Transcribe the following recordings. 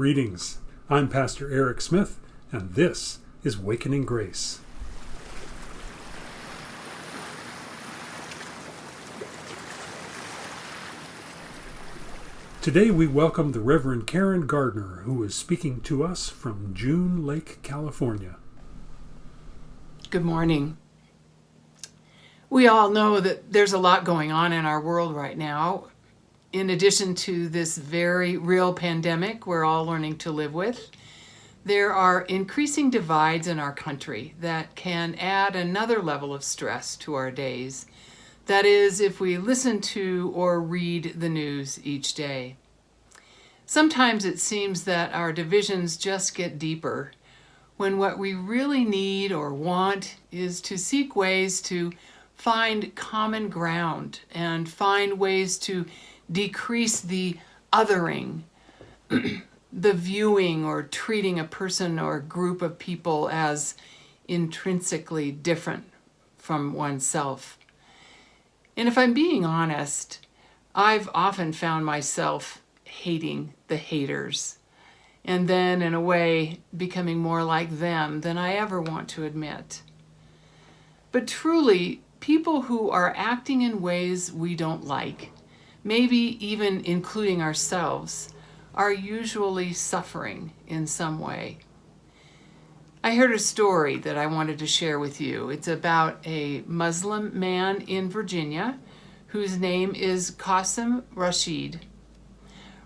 Greetings. I'm Pastor Eric Smith, and this is Wakening Grace. Today we welcome the Reverend Karen Gardner, who is speaking to us from June Lake, California. Good morning. We all know that there's a lot going on in our world right now. In addition to this very real pandemic we're all learning to live with, there are increasing divides in our country that can add another level of stress to our days. That is, if we listen to or read the news each day. Sometimes it seems that our divisions just get deeper when what we really need or want is to seek ways to find common ground and find ways to decrease the othering, the viewing or treating a person or a group of people as intrinsically different from oneself. And if I'm being honest, I've often found myself hating the haters, and then in a way becoming more like them than I ever want to admit. But truly, people who are acting in ways we don't like, maybe even including ourselves, are usually suffering in some way. I heard a story that I wanted to share with you. It's about a Muslim man in Virginia whose name is Qasim Rashid.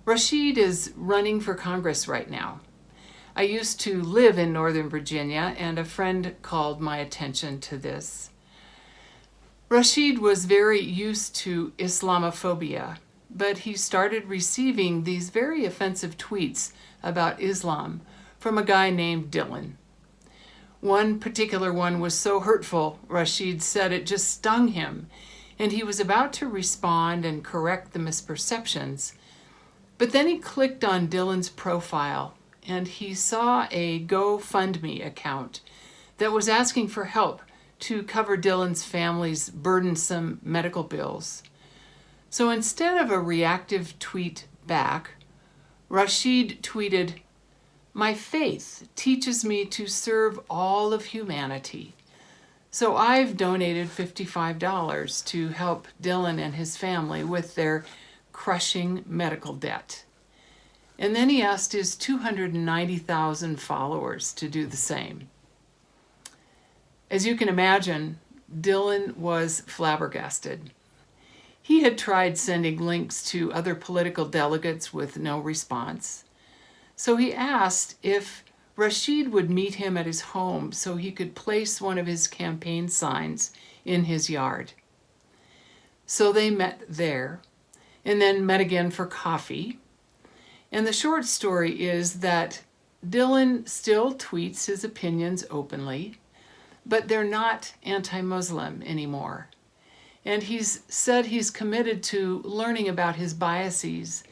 Rashid is running for Congress right now. I used to live in Northern Virginia, and a friend called my attention to this. Rashid was very used to Islamophobia, but he started receiving these very offensive tweets about Islam from a guy named Dylan. One particular one was so hurtful, Rashid said it just stung him, and he was about to respond and correct the misperceptions. But then he clicked on Dylan's profile, and he saw a GoFundMe account that was asking for help to cover Dylan's family's burdensome medical bills. So instead of a reactive tweet back, Rashid tweeted, "My faith teaches me to serve all of humanity. So I've donated $55 to help Dylan and his family with their crushing medical debt." And then he asked his 290,000 followers to do the same. As you can imagine, Dylan was flabbergasted. He had tried sending links to other political delegates with no response. So he asked if Rashid would meet him at his home so he could place one of his campaign signs in his yard. So they met there, and then met again for coffee. And the short story is that Dylan still tweets his opinions openly, but they're not anti-Muslim anymore. And he's said he's committed to learning about his biases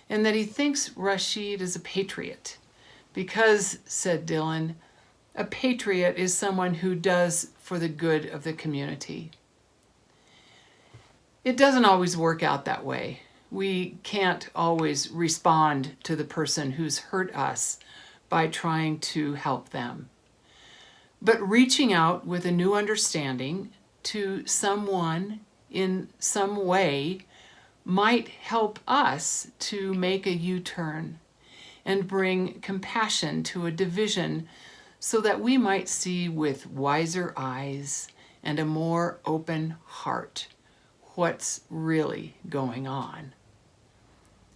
and that he thinks Rashid is a patriot because, said Dylan, a patriot is someone who does for the good of the community. It doesn't always work out that way. We can't always respond to the person who's hurt us by trying to help them. But reaching out with a new understanding to someone in some way might help us to make a U-turn and bring compassion to a division so that we might see with wiser eyes and a more open heart what's really going on.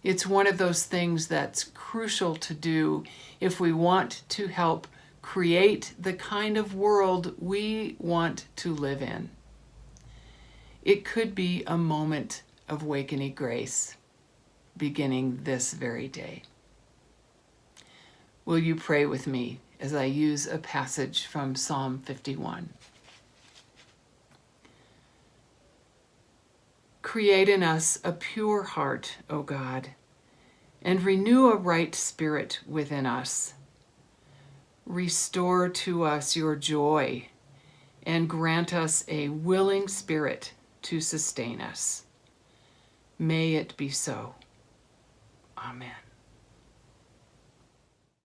It's one of those things that's crucial to do if we want to help create the kind of world we want to live in. It could be a moment of Wakening Grace beginning this very day. Will you pray with me as I use a passage from Psalm 51? Create in us a pure heart, O God, and renew a right spirit within us. Restore to us your joy and grant us a willing spirit to sustain us. May it be so. Amen.